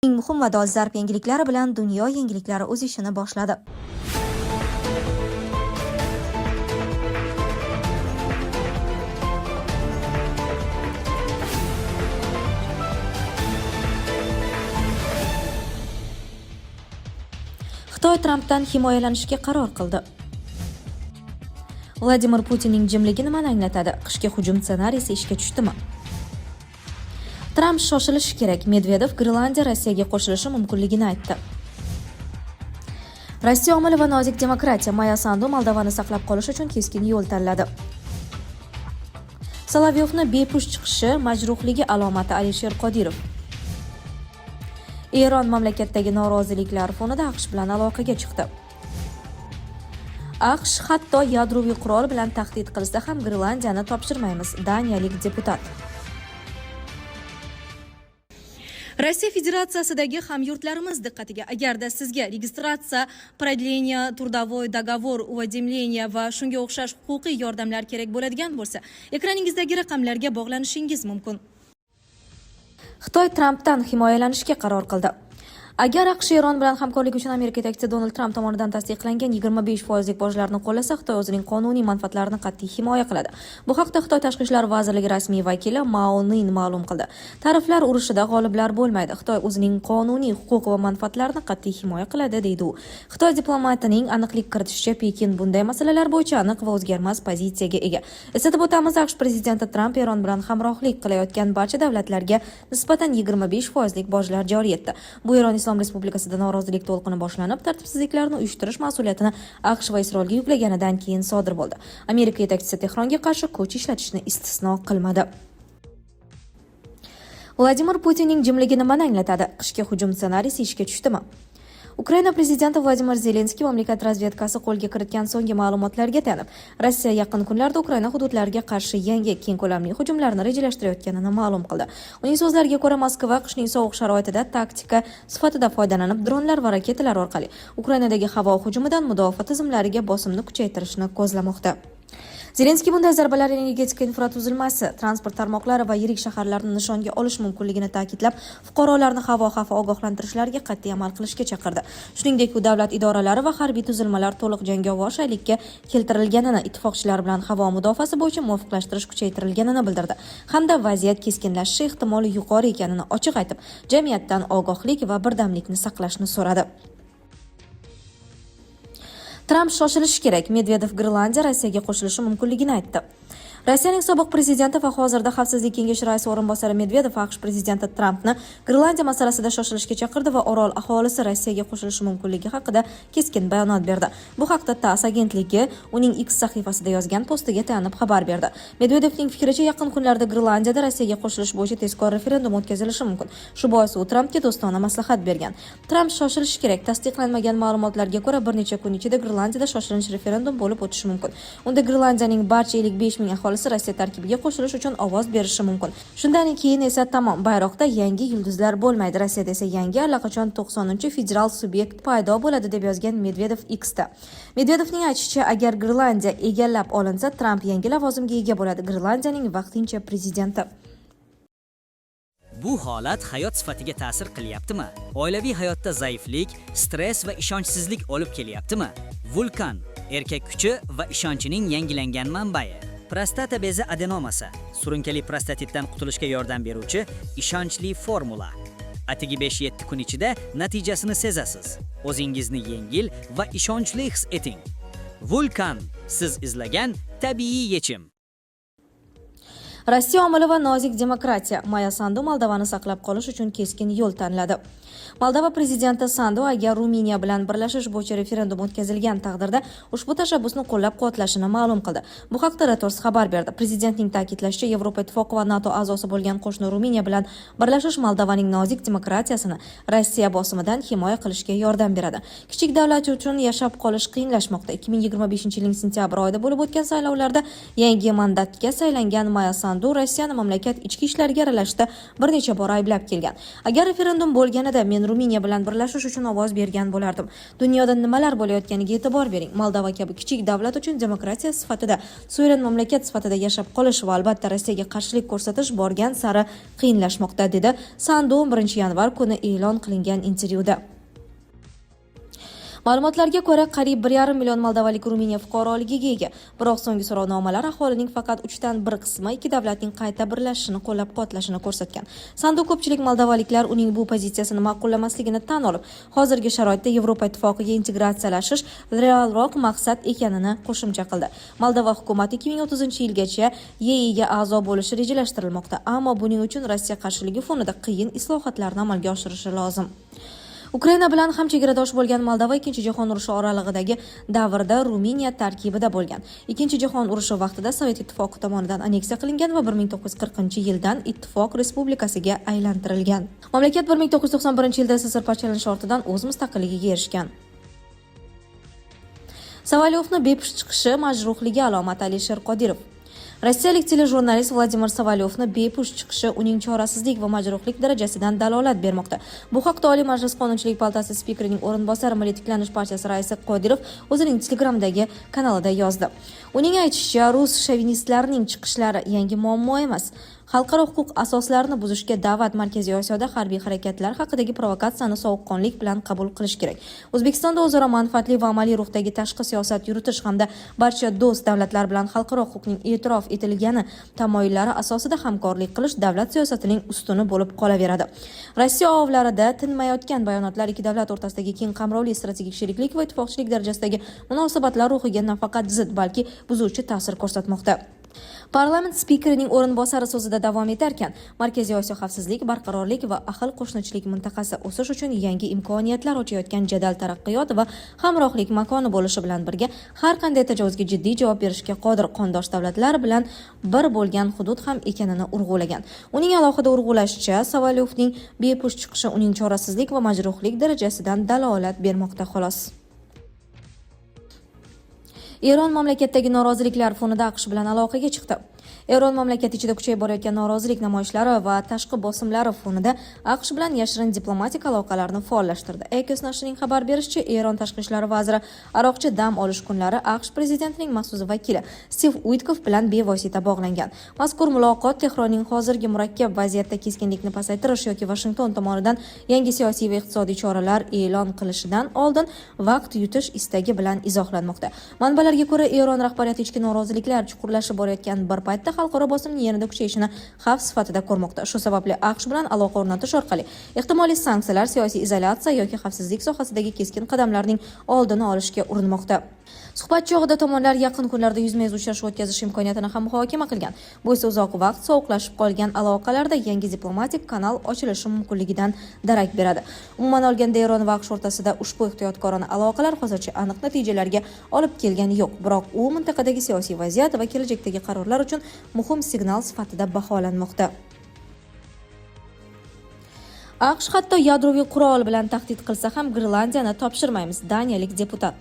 Eng muhim va dolzarb yangiliklari bilan dunyo yangiliklari o'z ishini boshladi. Xitoy Trampdan himoyalanishga qaror qildi. Vladimir Putinning jimligi nimani anglatadi? Qishki hujum ssenariysi ishga tushdimi? Tramp shoshilishi kerak. Medvedev Grenlandiya Rossiyaga qo'shilishi mumkinligini aytdi. Rossiya omili va nozik demokratiya Maya Sandu Moldovani saqlab qolish uchun keskin yo'l tanladi. Solovyovni bepush chiqishi majruhligi alomati Alisher Qodirov. Eron mamlakatdagi noroziliklar fonida AQSh bilan aloqaga chiqdi. AQSh hatto yadroviy qurol bilan tahdid qilsa ham Grenlandiyani topshirmaymiz, daniyalik deputat. Rossiya Federatsiyasidagi hamyurtlarimiz diqqatiga, agarda sizga registratsiya, продление, трудовой договор, уведомление va shunga o'xshash huquqiy yordamlar kerak bo'ladigan bo'lsa, ekraningizdagi raqamlarga bog'lanishingiz mumkin. Xitoy Trampdan himoyalanishga qaror qildi. Agar AQSh Eron bilan hamkorlik uchun Amerika yetakchisi Donald Tramp tomonidan tasdiqlangan 25% bojlarni qo'llasa, Xitoy o'zining qonuniy manfaatlarini qat'iy himoya qiladi. Bu haqda Xitoy Tashqi ishlar vazirligi rasmiy vakili Mao Nin ma'lum qildi. Tariflar urushida g'oliblar bo'lmaydi. Xitoy o'zining qonuniy huquq va manfaatlarini qat'iy himoya qiladi, deydi u. Xitoy diplomatining aniqlik kiritishicha, Pekin bunday masalalar bo'yicha aniq va o'zgarmas pozitsiyaga ega. Eslatib o'tamiz, AQSh prezidenti Tramp Eron bilan hamrohlik qilayotgan barcha davlatlarga nisbatan 25% bojlar joriy etdi. Bu Eron Islom Respublikasida norozilik to'lqini boshlanib, tartibsizliklarni uyushtirish mas'uliyatini AQSh va Isroilga yuklaganidan keyin sodir bo'ldi. Amerika yetakchisi Tehronga qarshi kuch ishlatishni istisno qilmadi. Vladimir Putinning jimligi nimani anglatadi? Qishki hujum ssenariysi ishga tushdimi? Ukraina prezidenti Vladimir Zelenskiy mamlakat razvedkasi qo'lga kiritgan so'nggi ma'lumotlarga tayanib, Rossiya yaqin kunlarda Ukraina hududlariga qarshi yangi keng ko'lamli hujumlarni rejalashtirayotganini ma'lum qildi. Uning so'zlariga ko'ra, Moskva qishning sovuq sharoitida taktika sifatida foydalanib, dronlar va raketalar orqali Ukrainadagi havo hujumidan mudofaa tizimlariga bosimni kuchaytirishni ko'zlamoqda. Zelenskiy bunday zarbalar energetika infratuzilmasi, transport tarmoqlari va yirik shaharlarni nishonga olish mumkinligini ta'kidlab, fuqarolarni havo xavfi ogohlantirishlariga qat'iy amal qilishga chaqirdi. Shuningdek, u davlat idoralari va harbiy tuzilmalar to'liq jangovar shaylikka keltirilganini, ittifoqchilar bilan havo mudofaasi bo'yicha muvofiqlashtirish kuchaytirilganini bildirdi, hamda vaziyat keskinlashishi ehtimoli yuqori ekanini ochiq aytib, jamiyatdan ogohlik va birdamlikni saqlashni so'radi. Tramp shoshilishi kerak. Medvedev Grenlandiya Rossiyaga qo'shilishi mumkinligini aytdi. Rossiyaning sobiq prezidenti va hozirda Xavfsizlik kengashi raisi o'rinbosari Medvedev AQSh prezidenti Trampni Grenlandiya masalasida shoshilishga chaqirdi va orol aholisi Rossiyaga qo'shilishi mumkinligi haqida keskin bayonot berdi. Bu haqda TASS agentligi uning X sahifasida yozgan postiga tayanib xabar berdi. Medvedevning fikricha, yaqin kunlarda Grenlandiyada Rossiyaga qo'shilish bo'yicha tezkor referendum o'tkazilishi mumkin. Shu bois u Trampga do'stona maslahat bergan. Tramp shoshilishi kerak. Tasdiqlanmagan ma'lumotlarga ko'ra, bir necha kun ichida Grenlandiyada shoshilinch referendum bo'lib o'tishi mumkin. Unda Grenlandiyaning barcha 55 ming Rossiya tarkibiga qo'shilish uchun ovoz berishi mumkin. Shundan keyin esa tamom, bayroqda yangi yulduzlar bo'lmaydi. Rossiyada esa yangi allaqachon 90-federal subyekt paydo bo'ladi, deb yozgan Medvedev X'da. Medvedevning aytishicha, agar Grenlandiya egallab olinsa, Tramp yangi lavozimga ega bo'ladi. Grenlandiyaning vaqtincha prezidenti. Bu holat hayot sifatiga ta'sir qilyaptimi? Oilaviy hayotda zaiflik, stress va ishonchsizlik olib kelyaptimi? Vulkan erkak kuchi va ishonchining yangilangan manbai. Prostata bezi adenomasi, surunkali prostatitdan qutulishga yordam beruvchi ishonchli formula. Atigi 5-7 kun ichida natijasini sezasiz. O'zingizni yengil va ishonchli his eting. Vulkan, siz izlagan tabiiy yechim. Rossiya omili va nozik demokratiya Maya Sandu Moldovani saqlab qolish uchun keskin yo'l tanladi. Moldova prezidenti Sandu agar Ruminiya bilan birlashish bo'yicha referendum o'tkazilgan taqdirda ushbu tashabbusni qo'llab-quvvatlashini ma'lum qildi. Bu haqda Reuters xabar berdi. Prezidentning ta'kidlashicha, Yevropa Ittifoqi va NATO a'zosi bo'lgan qo'shni Ruminiya bilan birlashish Moldovaning nozik demokratiyasini Rossiya bosimidan himoya qilishga yordam beradi. Kichik davlat uchun yashab qolish qiyinlashmoqda. 2025-yilning sentyabr oyida bo'lib o'tgan saylovlarda yangi mandatga saylangan Maya Sandu Sandu Rossiyani mamlakat ichki ishlariga aralashishda bir necha bor ayblab kelgan. Agar referendum bo'lganida men Ruminiya bilan birlashish uchun ovoz bergan bo'lardim. Dunyoda nimalar bo'layotganiga e'tibor bering. Moldova kabi kichik davlat uchun demokratiya sifatida, suveren mamlakat sifatida yashab qolish va albatta Rossiyaga qarshilik ko'rsatish borgan sari qiyinlashmoqda, dedi Sandu 1-yanvar kuni e'lon qilingan intervyuda. Ma'lumotlarga ko'ra, qariyb 1,5 million moldovalik Ruminiya fuqaroligiga ega. Biroq so'nggi so'rovnomalar aholining faqat 1/3 qismi ikki davlatning qayta birlashishini qo'llab-quvvatlashini ko'rsatgan. Sandu ko'pchilik moldovaliklar uning bu pozitsiyasini ma'qullamasligini tan olib, hozirgi sharoitda Yevropa ittifoqiga integratsiyalashish realroq maqsad ekanini qo'shimcha qildi. Moldova hukumati 2030-yilgacha YEIga a'zo bo'lishi rejalashtirilmoqda, ammo buning uchun Rossiya qarshiligi fonida qiyin islohotlarni amalga oshirishi lozim. Ukraina bilan ham chegaradosh bo'lgan Moldova Ikkinchi jahon urushi oralig'idagi davrda Ruminiya tarkibida bo'lgan. Ikkinchi jahon urushi vaqtida Sovet ittifoqi tomonidan anneksiya qilingan va 1940-yildan ittifoq respublikasiga aylantirilgan. Mamlakat 1991-yilda SSR parchalanishi ortidan o'z mustaqilligiga erishgan. Savalyovni bepush chiqishi majruhligi alomati. Alisher Qodirov. Rossiyalik telejurnalist Vladimir Savalyovni bepush chiqishi uning chorasizlik va majruhlik darajasidan dalolat bermoqda. Bu haqda Oliy Majlis Qonunchilik palatasi spikerining o'rinbosari Milliy tiklanish partiyasi raisi Qodirov o'zining Telegramdagi kanalida yozdi. Uning aytishicha, rus shovinistlarining chiqishlari yangi muammo emas. Xalqaro huquq asoslarini buzishga da'vat Markaziy Osiyoda harbiy harakatlar haqidagi provokatsiyani sovuqqonlik bilan qabul qilish kerak. O'zbekistonda o'zaro manfaatli va amaliy ruhdagi tashqi siyosat yuritish hamda barcha do'st davlatlar bilan xalqaro huquqning e'tirof etilgani tamoyillari asosida hamkorlik qilish davlat siyosatining ustuni bo'lib qolaveradi. Rossiya ovlarida tinmayotgan bayonotlar ikki davlat o'rtasidagi keng qamrovli strategik sheriklik va ittifoqchilik darajasidagi munosabatlar ruhiga nafaqat zid, balki buzuvchi ta'sir ko'rsatmoqda. Parlament spikerining o'rinbosari so'zida davom etarkan, Markaziy Osiyo xavfsizlik, barqarorlik va ahil qo'shnichilik mintaqasi o'sish uchun yangi imkoniyatlar ochayotgan jadal taraqqiyot va hamrohlik makoni bo'lishi bilan birga har qanday tajovuzga jiddiy javob berishga qodir qondosh davlatlar bilan bir bo'lgan hudud ham ekanini urg'ulagan. Uning alohida urg'ulashicha, Savalyovning bepush chiqishi uning chorasizlik va majruhlik darajasidan dalolat bermoqda xolos. Eron mamlakatdagi noroziliklar fonida AQSh bilan aloqaga chiqdi. Eron mamlakat ichida kuchayib borayotgan norozilik namoyishlari va tashqi bosimlari fonida AQSh bilan yashirin diplomatik aloqalarni faollashtirdi. Ekos nashrining xabar berishicha, Eron tashqi ishlar vaziri aroqchi dam olish kunlari AQSh prezidentining maxsus vakili Steve Witkoff bilan bevosita bog'langan. Mazkur muloqot Tehronning hozirgi murakkab vaziyatda keskinlikni pasaytirish yoki Washington tomonidan yangi siyosiy va iqtisodiy choralar e'lon qilishidan oldin vaqt yutish istagi bilan izohlanmoqda. Manbalarga ko'ra, Eron rahbariyati ichki noroziliklar chuqurlashib borayotgan bir paytda xalqaro bosimning yanada kuchayishini xavf sifatida ko'rmoqda. Shu sababli AQSh bilan aloqa o'rnatish orqali ehtimoliy sanksiyalar, siyosiy izolyatsiya yoki xavfsizlik sohasidagi keskin qadamlarning oldini olishga urinmoqda. Suhbat chog'ida tomonlar yaqin kunlarda yuzma-yuz uchrashuv o'tkazish imkoniyatini ham muhokama qilgan. Bu esa uzoq vaqt sovuqlashib qolgan aloqalarda yangi diplomatik kanal ochilishi mumkinligidan darak beradi. Umuman olganda, Eron va AQSh o'rtasida ushbu ehtiyotkorona aloqalar hozircha aniq natijalarga olib kelgani yo'q, biroq u mintaqadagi siyosiy vaziyat va kelajakdagi qarorlar uchun muhim signal sifatida baholanmoqda. AQSh hatto yadroviy qurol bilan tahdid qilsa ham Grenlandiyani topshirmaymiz, daniyalik deputat.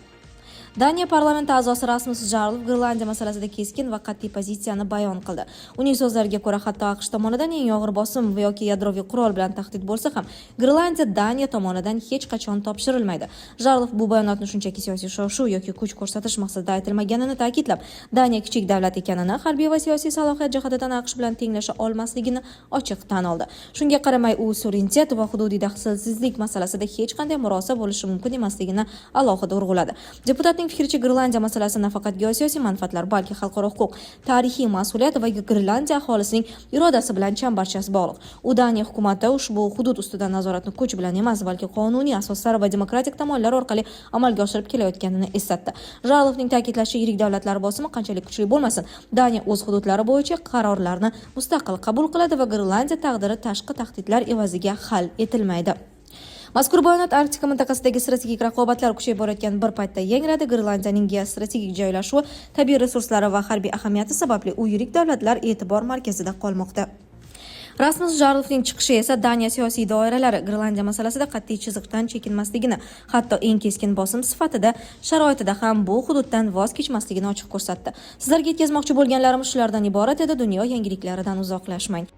Daniya parlamenti a'zosi Rasmus Jarlov Grenlandiya masalasida keskin va qat'iy pozitsiyani bayon qildi. Uning so'zlariga ko'ra, hatto AQSh tomonidan eng og'ir bosim yoki yadroviy qurol bilan tahdid bo'lsa ham, Grenlandiya Daniya tomonidan hech qachon topshirilmaydi. Jarlov bu bayonotni shunchaki siyosiy shov-shuv yoki kuch ko'rsatish maqsadida aytilmaganini ta'kidlab, Daniya kichik davlat ekanini, harbiy va siyosiy salohiyat jihatidan AQSh bilan tenglasha olmasligini ochiq tan oldi. Shunga qaramay, u suverenitet va hududiy daxlsizlik masalasida hech qanday murosa bo'lishi mumkin emasligini alohida urg'uladi. Deputat fikricha, Grenlandiya masalasi nafaqat geosiyosiy manfaatlar, balki xalqaro huquq, tarixiy mas'uliyat va Grenlandiya aholisining irodasi bilan chambarchas bog'liq. U Daniya hukumati ushbu hudud ustidan nazoratni kuch bilan emas, balki qonuniy asoslar va demokratik tamoyillar orqali amalga oshirib kelayotganini eslatdi. Jarlovning ta'kidlashicha, yirik davlatlar bosimi qanchalik kuchli bo'lmasin, Daniya o'z hududlari bo'yicha qarorlarni mustaqil qabul qiladi va Grenlandiya taqdiri tashqi tahdidlar evaziga hal etilmaydi. Mazkur bayonot Arktika mintaqasidagi strategik raqobatlar kuchayib borayotgan bir paytda yangradi. Grenlandiyaning geostrategik joylashuvi, tabiiy resurslari va harbiy ahamiyati sababli u yirik davlatlar e'tibor markazida qolmoqda. Rasmus Jarlovning chiqishi esa Daniya siyosiy doiralari Grenlandiya masalasida qat'iy chiziqdan chekinmasligini, hatto eng keskin bosim sifatida sharoitida ham bu hududdan voz kechmasligini ochiq ko'rsatdi. Sizlarga yetkazmoqchi bo'lganlarimiz shulardan iborat edi. Dunyo yangiliklaridan uzoqlashmang.